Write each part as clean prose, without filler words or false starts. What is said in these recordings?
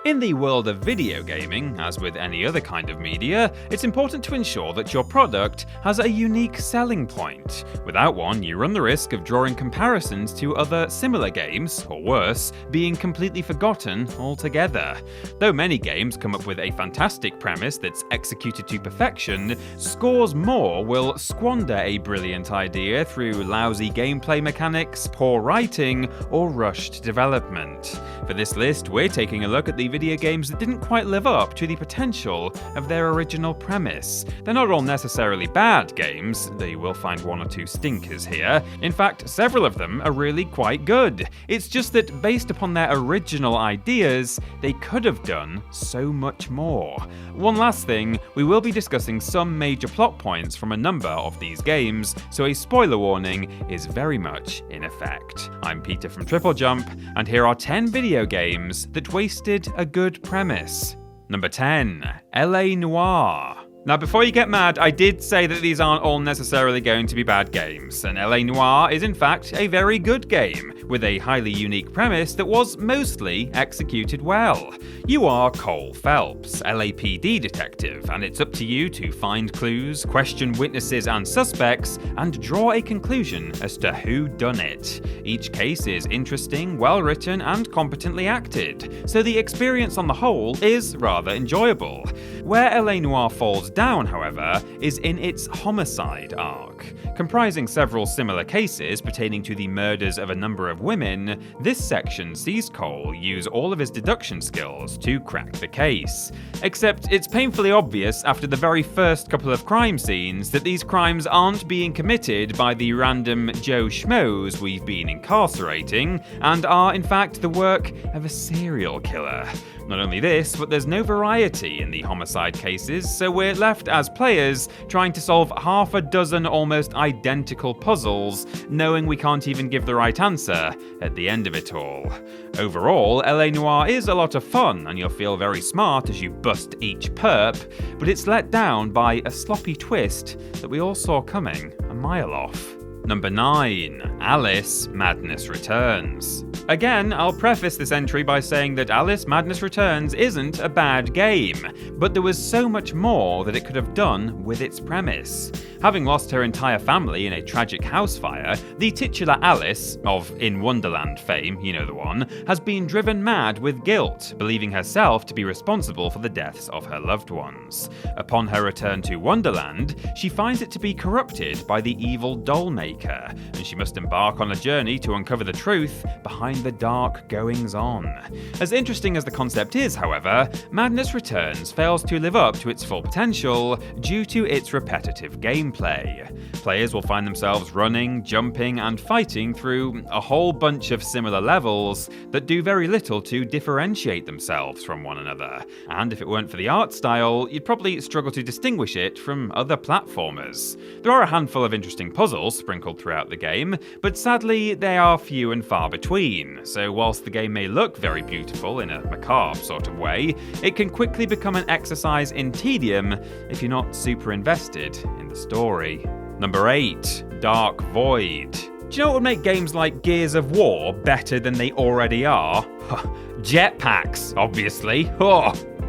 In the world of video gaming, as with any other kind of media, it's important to ensure that your product has a unique selling point. Without one, you run the risk of drawing comparisons to other similar games, or worse, being completely forgotten altogether. Though many games come up with a fantastic premise that's executed to perfection, scores more will squander a brilliant idea through lousy gameplay mechanics, poor writing, or rushed development. For this list, we're taking a look at the video games that didn't quite live up to the potential of their original premise. They're not all necessarily bad games, though you will find one or two stinkers here. In fact, several of them are really quite good. It's just that based upon their original ideas, they could have done so much more. One last thing, we will be discussing some major plot points from a number of these games, so a spoiler warning is very much in effect. I'm Peter from TripleJump, and here are 10 video games that wasted a good premise. Number 10. LA Noire. Now, before you get mad, I did say that these aren't all necessarily going to be bad games, and LA Noire is in fact a very good game, with a highly unique premise that was mostly executed well. You are Cole Phelps, LAPD detective, and it's up to you to find clues, question witnesses and suspects, and draw a conclusion as to who done it. Each case is interesting, well written, and competently acted, so the experience on the whole is rather enjoyable. Where LA Noire falls down, however, is in its homicide arc. Comprising several similar cases pertaining to the murders of a number of women, this section sees Cole use all of his deduction skills to crack the case. Except it's painfully obvious after the very first couple of crime scenes that these crimes aren't being committed by the random Joe Schmoes we've been incarcerating, and are in fact the work of a serial killer. Not only this, but there's no variety in the homicide cases, so we're left as players trying to solve half a dozen almost identical puzzles, knowing we can't even give the right answer at the end of it all. Overall, LA Noire is a lot of fun, and you'll feel very smart as you bust each perp, but it's let down by a sloppy twist that we all saw coming a mile off. Number 9. Alice Madness Returns. Again, I'll preface this entry by saying that Alice Madness Returns isn't a bad game, but there was so much more that it could have done with its premise. Having lost her entire family in a tragic house fire, the titular Alice, of In Wonderland fame, you know the one, has been driven mad with guilt, believing herself to be responsible for the deaths of her loved ones. Upon her return to Wonderland, she finds it to be corrupted by the evil doll maker, and she must embark on a journey to uncover the truth behind the dark goings-on. As interesting as the concept is, however, Madness Returns fails to live up to its full potential due to its repetitive gameplay. Players will find themselves running, jumping, and fighting through a whole bunch of similar levels that do very little to differentiate themselves from one another, and if it weren't for the art style, you'd probably struggle to distinguish it from other platformers. There are a handful of interesting puzzles sprinkled throughout the game, but sadly they are few and far between, so whilst the game may look very beautiful in a macabre sort of way, it can quickly become an exercise in tedium if you're not super invested in the story. Number 8. Dark Void. Do you know what would make games like Gears of War better than they already are? Jetpacks, obviously.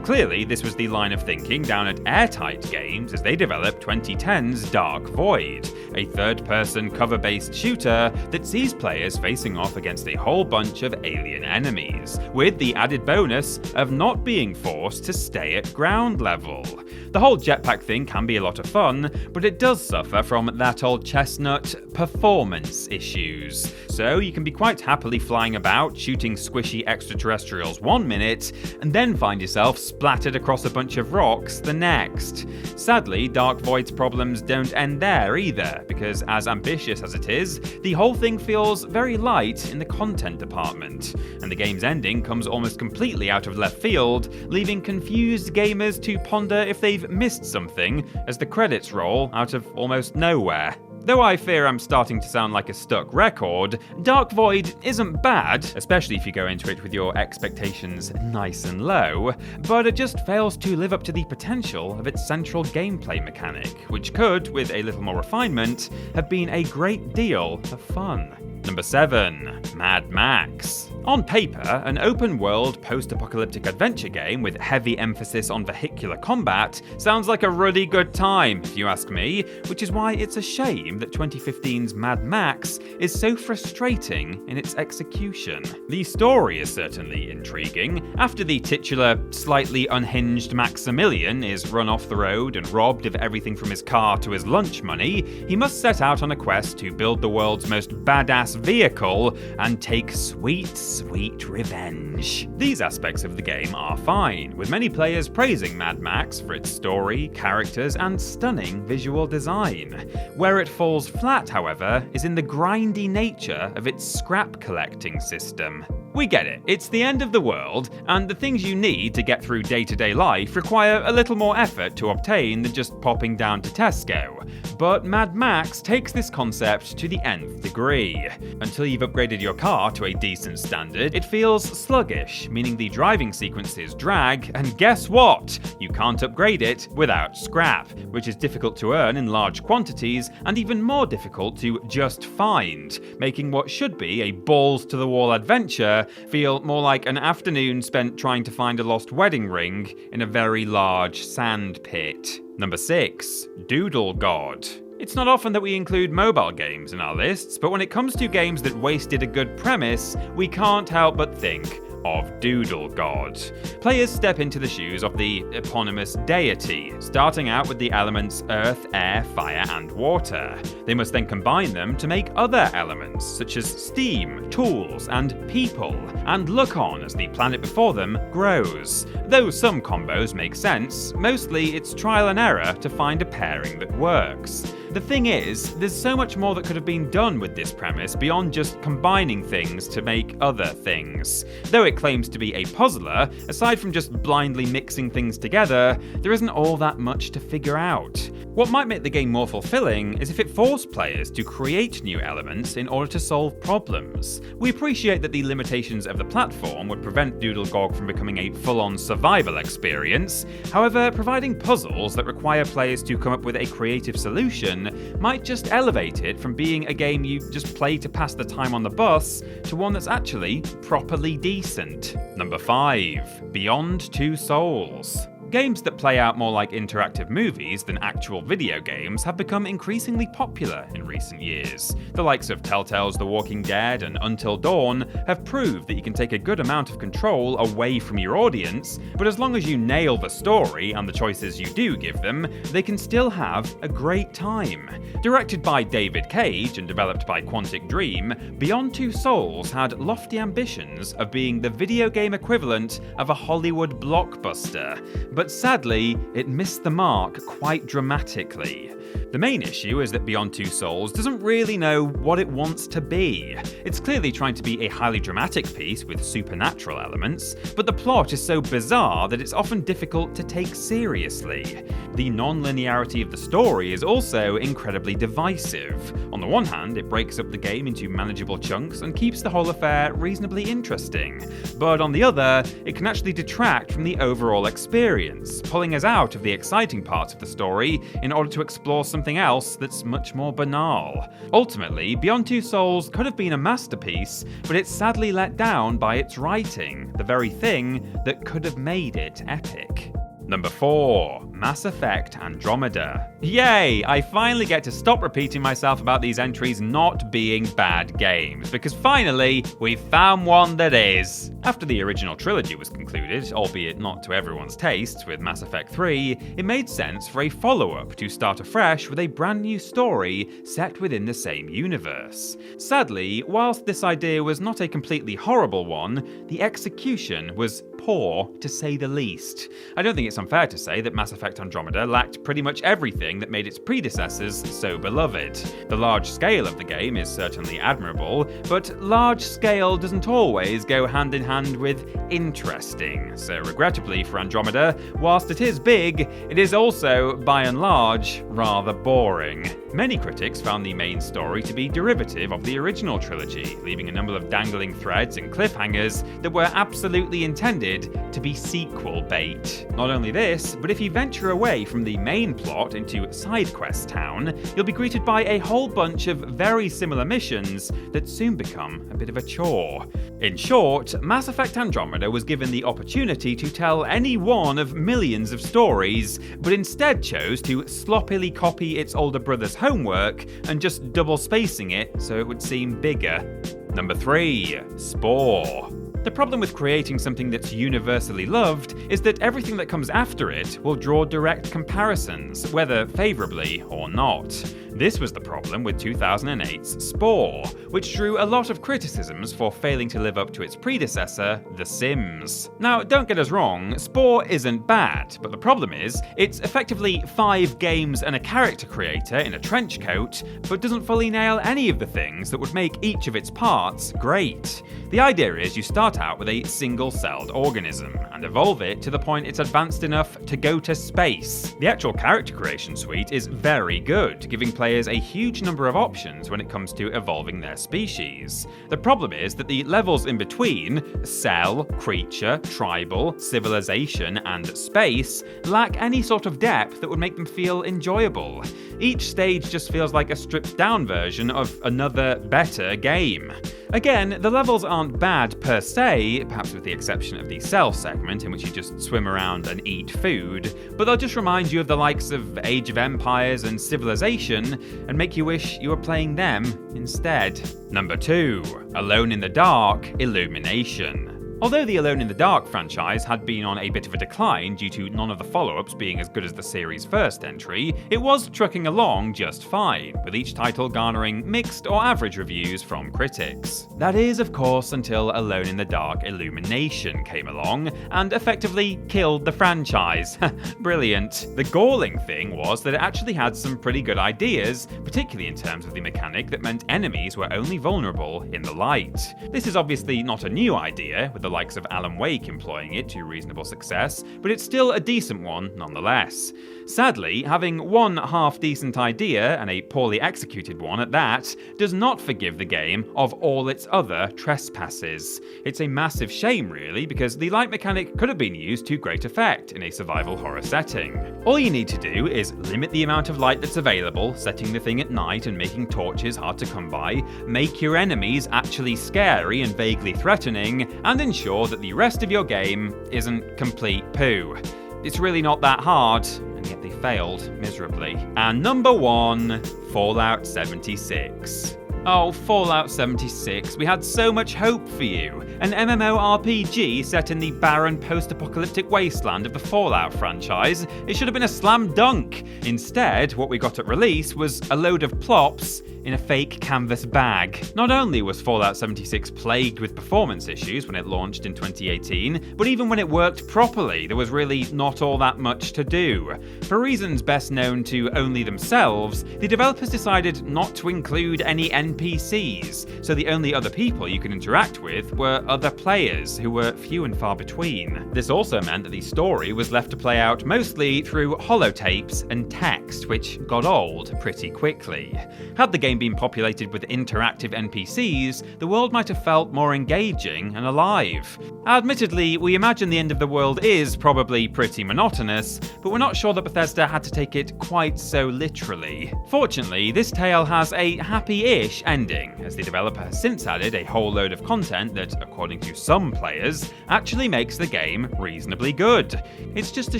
Clearly, this was the line of thinking down at Airtight Games as they developed 2010's Dark Void, a third-person cover-based shooter that sees players facing off against a whole bunch of alien enemies, with the added bonus of not being forced to stay at ground level. The whole jetpack thing can be a lot of fun, but it does suffer from that old chestnut performance issues. So you can be quite happily flying about, shooting squishy extraterrestrials 1 minute, and then find yourself splattered across a bunch of rocks the next. Sadly, Dark Void's problems don't end there either, because as ambitious as it is, the whole thing feels very light in the content department, and the game's ending comes almost completely out of left field, leaving confused gamers to ponder if they've missed something as the credits roll out of almost nowhere. Though I fear I'm starting to sound like a stuck record, Dark Void isn't bad, especially if you go into it with your expectations nice and low, but it just fails to live up to the potential of its central gameplay mechanic, which could, with a little more refinement, have been a great deal of fun. Number 7. Mad Max. On paper, an open-world post-apocalyptic adventure game with heavy emphasis on vehicular combat sounds like a really good time, if you ask me, which is why it's a shame that 2015's Mad Max is so frustrating in its execution. The story is certainly intriguing. After the titular, slightly unhinged Maximilian is run off the road and robbed of everything from his car to his lunch money, he must set out on a quest to build the world's most badass vehicle and take sweet revenge. These aspects of the game are fine, with many players praising Mad Max for its story, characters, and stunning visual design. Where it falls flat, however, is in the grindy nature of its scrap collecting system. We get it, it's the end of the world, and the things you need to get through day-to-day life require a little more effort to obtain than just popping down to Tesco. But Mad Max takes this concept to the nth degree. Until you've upgraded your car to a decent standard, it feels sluggish, meaning the driving sequences drag, and guess what? You can't upgrade it without scrap, which is difficult to earn in large quantities and even more difficult to just find, making what should be a balls-to-the-wall adventure feel more like an afternoon spent trying to find a lost wedding ring in a very large sand pit. Number 6. Doodle God. It's not often that we include mobile games in our lists, but when it comes to games that wasted a good premise, we can't help but think of Doodle God. Players step into the shoes of the eponymous deity, starting out with the elements earth, air, fire, and water. They must then combine them to make other elements, such as steam, tools, and people, and look on as the planet before them grows. Though some combos make sense, mostly it's trial and error to find a pairing that works. The thing is, there's so much more that could have been done with this premise beyond just combining things to make other things. Though it claims to be a puzzler, aside from just blindly mixing things together, there isn't all that much to figure out. What might make the game more fulfilling is if it forced players to create new elements in order to solve problems. We appreciate that the limitations of the platform would prevent Doodle God from becoming a full-on survival experience. However, providing puzzles that require players to come up with a creative solution might just elevate it from being a game you just play to pass the time on the bus to one that's actually properly decent. Number 5. Beyond Two Souls. Games that play out more like interactive movies than actual video games have become increasingly popular in recent years. The likes of Telltale's The Walking Dead and Until Dawn have proved that you can take a good amount of control away from your audience, but as long as you nail the story and the choices you do give them, they can still have a great time. Directed by David Cage and developed by Quantic Dream, Beyond Two Souls had lofty ambitions of being the video game equivalent of a Hollywood blockbuster, but sadly, it missed the mark quite dramatically. The main issue is that Beyond Two Souls doesn't really know what it wants to be. It's clearly trying to be a highly dramatic piece with supernatural elements, but the plot is so bizarre that it's often difficult to take seriously. The non-linearity of the story is also incredibly divisive. On the one hand, it breaks up the game into manageable chunks and keeps the whole affair reasonably interesting, but on the other, it can actually detract from the overall experience, pulling us out of the exciting parts of the story in order to explore something else that's much more banal. Ultimately, Beyond Two Souls could have been a masterpiece, but it's sadly let down by its writing, the very thing that could have made it epic. Number 4. Mass Effect Andromeda. Yay! I finally get to stop repeating myself about these entries not being bad games, because finally, we've found one that is. After the original trilogy was concluded, albeit not to everyone's taste, with Mass Effect 3, it made sense for a follow-up to start afresh with a brand new story set within the same universe. Sadly, whilst this idea was not a completely horrible one, the execution was poor, to say the least. I don't think it's unfair to say that Mass Effect Andromeda lacked pretty much everything that made its predecessors so beloved. The large scale of the game is certainly admirable, but large scale doesn't always go hand in hand with interesting. So regrettably for Andromeda, whilst it is big, it is also, by and large, rather boring. Many critics found the main story to be derivative of the original trilogy, leaving a number of dangling threads and cliffhangers that were absolutely intended to be sequel bait. Not only this, but if you venture away from the main plot into Side Quest Town, you'll be greeted by a whole bunch of very similar missions that soon become a bit of a chore. In short, Mass Effect Andromeda was given the opportunity to tell any one of millions of stories, but instead chose to sloppily copy its older brother's homework and just double spacing it so it would seem bigger. Number 3. SPORE. The problem with creating something that's universally loved is that everything that comes after it will draw direct comparisons, whether favourably or not. This was the problem with 2008's SPORE, which drew a lot of criticisms for failing to live up to its predecessor, The Sims. Now, don't get us wrong, SPORE isn't bad, but the problem is, it's effectively 5 games and a character creator in a trench coat, but doesn't fully nail any of the things that would make each of its parts great. The idea is you start out with a single-celled organism, and evolve it to the point it's advanced enough to go to space. The actual character creation suite is very good, giving players a huge number of options when it comes to evolving their species. The problem is that the levels in between, cell, creature, tribal, civilization, and space, lack any sort of depth that would make them feel enjoyable. Each stage just feels like a stripped-down version of another, better game. Again, the levels aren't bad per se, perhaps with the exception of the cell segment in which you just swim around and eat food, but they'll just remind you of the likes of Age of Empires and Civilization and make you wish you were playing them instead. Number 2. Alone in the Dark, Illumination. Although the Alone in the Dark franchise had been on a bit of a decline due to none of the follow-ups being as good as the series' first entry, it was trucking along just fine, with each title garnering mixed or average reviews from critics. That is, of course, until Alone in the Dark Illumination came along and effectively killed the franchise. Brilliant. The galling thing was that it actually had some pretty good ideas, particularly in terms of the mechanic that meant enemies were only vulnerable in the light. This is obviously not a new idea, with the likes of Alan Wake employing it to reasonable success, but it's still a decent one nonetheless. Sadly, having one half-decent idea, and a poorly executed one at that, does not forgive the game of all its other trespasses. It's a massive shame, really, because the light mechanic could have been used to great effect in a survival horror setting. All you need to do is limit the amount of light that's available, setting the thing at night and making torches hard to come by, make your enemies actually scary and vaguely threatening, and ensure that the rest of your game isn't complete poo. It's really not that hard, and yet they failed miserably. And number 1, Fallout 76. Oh, Fallout 76, we had so much hope for you. An MMORPG set in the barren post-apocalyptic wasteland of the Fallout franchise. It should have been a slam dunk. Instead, what we got at release was a load of plops in a fake canvas bag. Not only was Fallout 76 plagued with performance issues when it launched in 2018, but even when it worked properly, there was really not all that much to do. For reasons best known to only themselves, the developers decided not to include any NPCs, so the only other people you could interact with were other players, who were few and far between. This also meant that the story was left to play out mostly through holotapes and text, which got old pretty quickly. Had the game been populated with interactive NPCs, the world might have felt more engaging and alive. Admittedly, we imagine the end of the world is probably pretty monotonous, but we're not sure that Bethesda had to take it quite so literally. Fortunately, this tale has a happy-ish ending, as the developer has since added a whole load of content that, according to some players, actually makes the game reasonably good. It's just a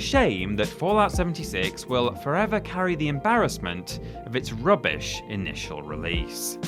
shame that Fallout 76 will forever carry the embarrassment of its rubbish initial release.